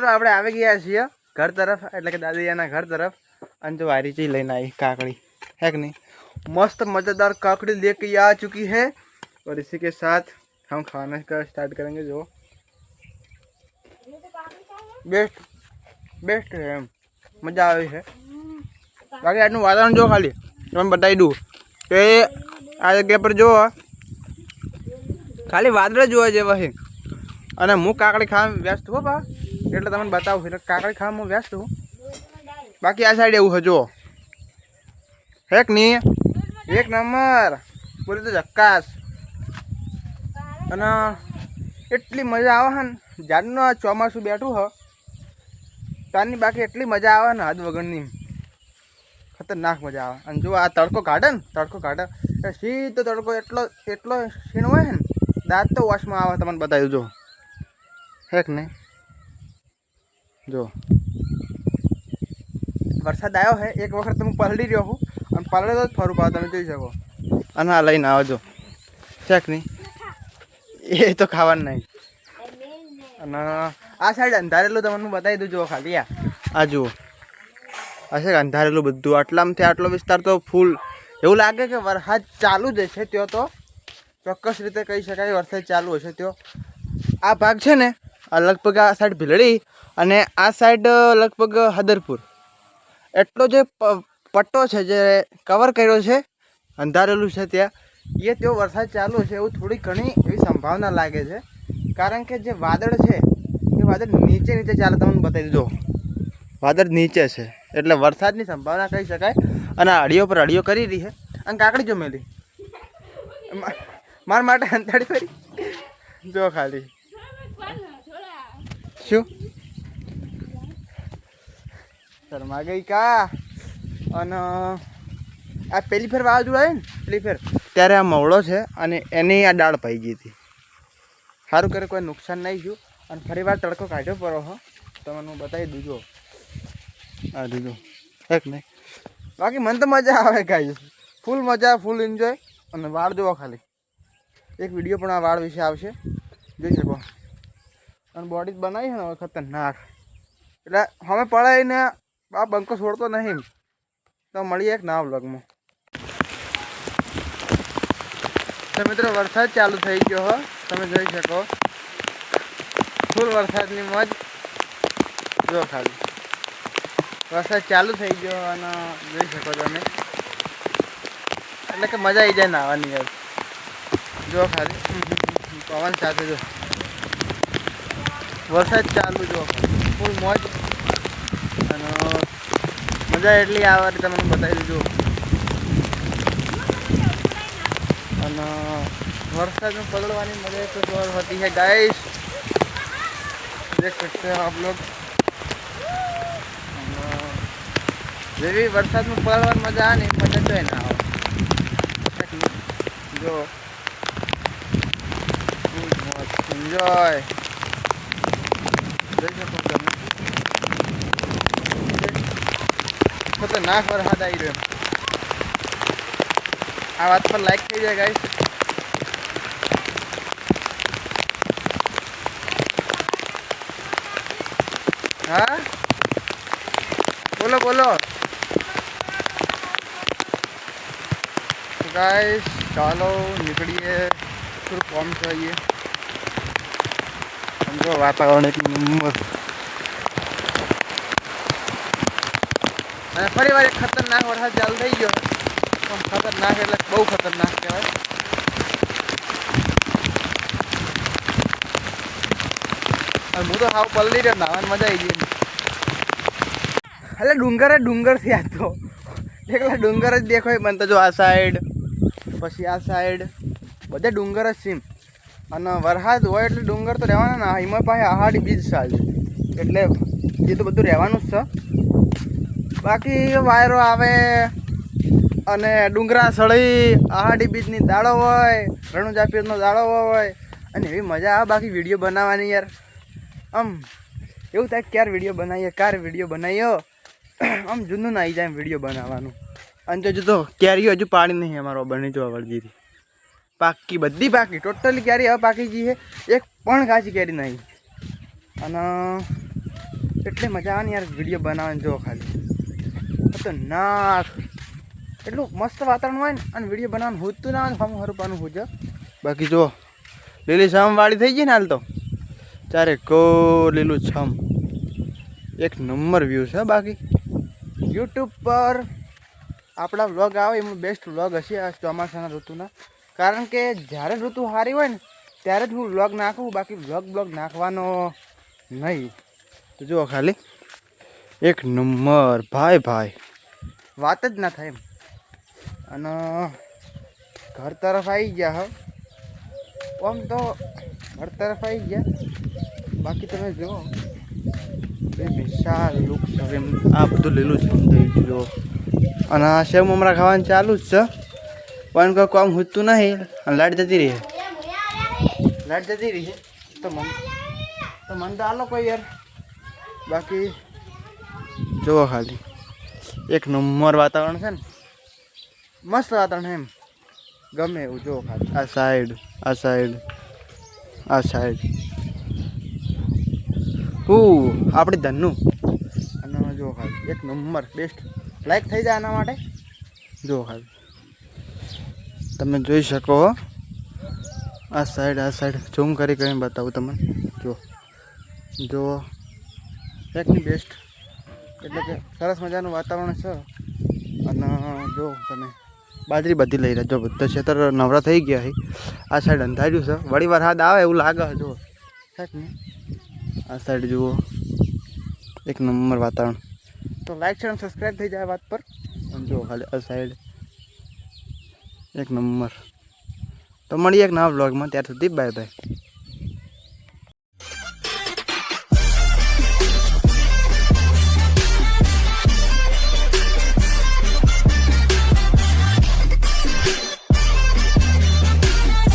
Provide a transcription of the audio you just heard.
મિત્રો આપણે આવી ગયા છીએ घर तरफ એટલે કે દાદીયાના घर तरफ અને जो वारी चीज लेना आई काकड़ी है कि नहीं मस्त मज़ेदार काकड़ी लेके आ चुकी है और इसी के साथ हम खाना का स्टार्ट करेंगे। जो बेस्ट बेस्ट है मज़ा आई है। बाकी आज वातावरण जो खाली मैं बताई दूँ कि आ जगह पर जो खाली वादळ જોવા જેવા છે અને હું કાકડી ખાવા વ્યસ્ત હો બા એટલે તમને બતાવું એટલે કાકડી ખાવા હું વ્યસ્ત હું। બાકી આ સાઈડ એવું હજો એક નહીં એક નંબર બોલે તો ઝક્કાસ અને એટલી મજા આવે ને જાનનો ચોમાસું બેઠું હ તારની બાકી એટલી મજા આવે ને હદ વગરની ખતરનાક મજા આવે। અને જો આ તડકો કાઢે ને તડકો કાઢે સીધો તડકો એટલો એટલો સીણ હોય ને દાંત તો વોશમાં આવે તમને બતાવ્યું જો હે કે નહીં। જો વરસાદ આવ્યો છે એક વખત હું પલળી રહ્યો હું અને પલળે તો જ ફરું પાવ તમે જોઈ શકો અને આ લઈને આવજો છે કે નહીં એ તો ખાવાનું નહીં। અને આ સાઈડ અંધારેલું તમને બતાવી દઉં જો ખાલી આ જુઓ આ છે અંધારેલું બધું આટલામાંથી આટલો વિસ્તાર તો ફૂલ એવું લાગે કે વરસાદ ચાલુ જ હશે ત્યાં તો ચોક્કસ રીતે કહી શકાય વરસાદ ચાલુ હશે ત્યાં। આ ભાગ છે ને આ લગભગ આ સાઈડ ભીલડી અને આ સાઈડ લગભગ હદરપુર એટલો જે પટ્ટો છે જે કવર કર્યો છે અંધારેલું છે ત્યાં એ તેઓ વરસાદ ચાલુ હશે એવું થોડી ઘણી એવી સંભાવના લાગે છે કારણ કે જે વાદળ છે એ વાદળ નીચે નીચે ચાલે તમને બતાવી દીધો વાદળ નીચે છે એટલે વરસાદની સંભાવના કહી શકાય। અને અડીઓ પર અડીઓ કરી રહી છે અને કાકડી જો મેલી મારા માટે અંતાડી ફરી જો ખાલી શું શર્મા ગઈ કા। અને આ પેલી ફેર વાવાઝોડું આવ્યું ને પેલી ફેર ત્યારે આ મવડો છે અને એની આ ડાળ પાઈ ગઈ હતી સારું કરે કોઈ નુકસાન નહીં ગયું અને ફરી વાર તડકો કાઢ્યો પડો હો તમને હું બતાવી દઉં આ દીધું એક નહીં। બાકી મને તો મજા આવે ગાઈસ ફૂલ મજા ફૂલ એન્જોય। અને વાળ જોવો ખાલી એક વિડીયો પણ આ વાળ વિશે આવશે જોઈ શકો। અને બોડી બનાવી છે ને હવે ખતરનાક એટલે અમે પડાવીને આ બંકો છોડતો નહીં તો મળીએ એક નવા બ્લોગમાં। તો મિત્રો વરસાદ ચાલુ થઈ ગયો હો તમે જોઈ શકો ફૂલ વરસાદની મોજ જો ખાલી વરસાદ ચાલુ થઈ ગયો અને જોઈ શકો તમે એટલે કે મજા આવી જાય નાહવાની યાર જો ખાલી પવન સાથે જો વરસાદ ચાલુ જો ફૂલ મોજ અને મજા એટલી આવે તમને બતાવી દીધું। અને વરસાદમાં પલળવાની મજા तो और होती है गाइस देख सकते हो आप लोग જેવી વરસાદમાં પલળવાની મજા આવે ને મજા તો ના આવે જો એન્જોય જોઈ શકો તમે ખતરનાક વરસાદ આવી રહ્યો। આ વાત પર લાઈક થઈ જાય ગાઈસ। હા બોલો બોલો गाइस चलो निकलिए फिर कौन चाहिए समझो वातावरण एक नंबर। फरी बार खतरनाक वरसाद चालू થઈ ગયો खतरनाक એટલે બહુ ખતરનાક કહેવાય। અને હું તો હાવ પલળી રહ્યો નાવાની મજા આવી ગઈ એટલે ડુંગર થી આ તો એકલા ડુંગર જ દેખાય મને તો જો આ સાઈડ પછી આ સાઈડ બધે ડુંગર જ સીમ અને વરસાદ હોય એટલે ડુંગર તો રહેવાના ના એમાં પાસે આહાડી બીજ સાલ એટલે એ તો બધું રહેવાનું જ છે। બાકી વાયરો આવે અને ડુંગરા સળી આહાડી બીજની દાળો હોય રણુજા પીરનો દાળો હોય અને એવી મજા આવે બાકી વિડીયો બનાવવાની યાર આમ એવું થાય ક્યારે વિડીયો બનાવીએ ક્યારે વિડીયો બનાવ્યો આમ જૂનું ના આવી જાય વિડીયો બનાવવાનું। અને જો તો કેરીઓ હજુ પાણી નહીં અમારો બની જો વળગી હતી પાકી બધી પાકી ટોટલી કેરી હવે પાકી ગઈ છે એક પણ કાચી કેરી નહીં। અને એટલી મજા આવે ને યાર વિડીયો બનાવવાની. જો ખાલી તો ના એટલું મસ્ત વાતાવરણ હોય ને અને વિડીયો બનાવવાનું હોતું ના હોય હમ હરપાનું હોજ. બાકી જો લીલી છમવાળી થઈ ગઈ ને હાલ તો ચારે કો લીલું છમ એક નંબર વ્યૂ છે. બાકી યુટ્યુબ પર આપણા વ્લોગ આવે એમાં બેસ્ટ વ્લોગ હશે આ ચોમાસાના ઋતુના. કારણ કે જ્યારે ઋતુ સારી હોય ને ત્યારે જ હું વ્લોગ નાખું. બાકી વ્લોગ નાખવાનો નહીં. તો જુઓ ખાલી એક નંબર ભાઈ વાત જ ના થાય એમ. અને ઘર તરફ આવી ગયા હવે. આમ તો ઘર તરફ આવી ગયા. બાકી તમે જુઓ વિશાળ વૃક્ષ હવે આ બધું લીલું છમ થઈ ગયું. અને આ સેવ મમરા ખાવાનું ચાલુ જ છે પણ કોઈ કામ હોતું નહીં. અને લાઈટ જતી રહી તો મન તો આલો કોઈ યાર. બાકી જુઓ ખાલી એક નંબર વાતાવરણ છે ને મસ્ત વાતાવરણ એમ ગમે એવું. જુઓ ખાલી આ સાઈડ આપણી ધનનું. અને જુઓ ખાલી એક નંબર બેસ્ટ લાઈક થઈ જાય આના માટે. જુઓ ખાલી તમે જોઈ શકો આ સાઈડ ઝૂમ કરીને બતાવું તમને. જો એકની બેસ્ટ એટલે કે સરસ મજાનું વાતાવરણ છે. અને જો તમે બાજરી બધી લઈ રહ્યા જો બધા ખેતર નવરા થઈ ગયા છે. આ સાઈડ અંધાર્યું છે વળી વાર હાથ આવે એવું લાગે. જો આ સાઈડ જુઓ એક નંબર વાતાવરણ. તો લાઈક છે અને સબસ્ક્રાઈબ થઈ જાય વાત પર. અને જો ખાલી આ સાઈડ એક નંબર. તો મળીએ એક નવા વ્લોગમાં. ત્યાર સુધી બાય.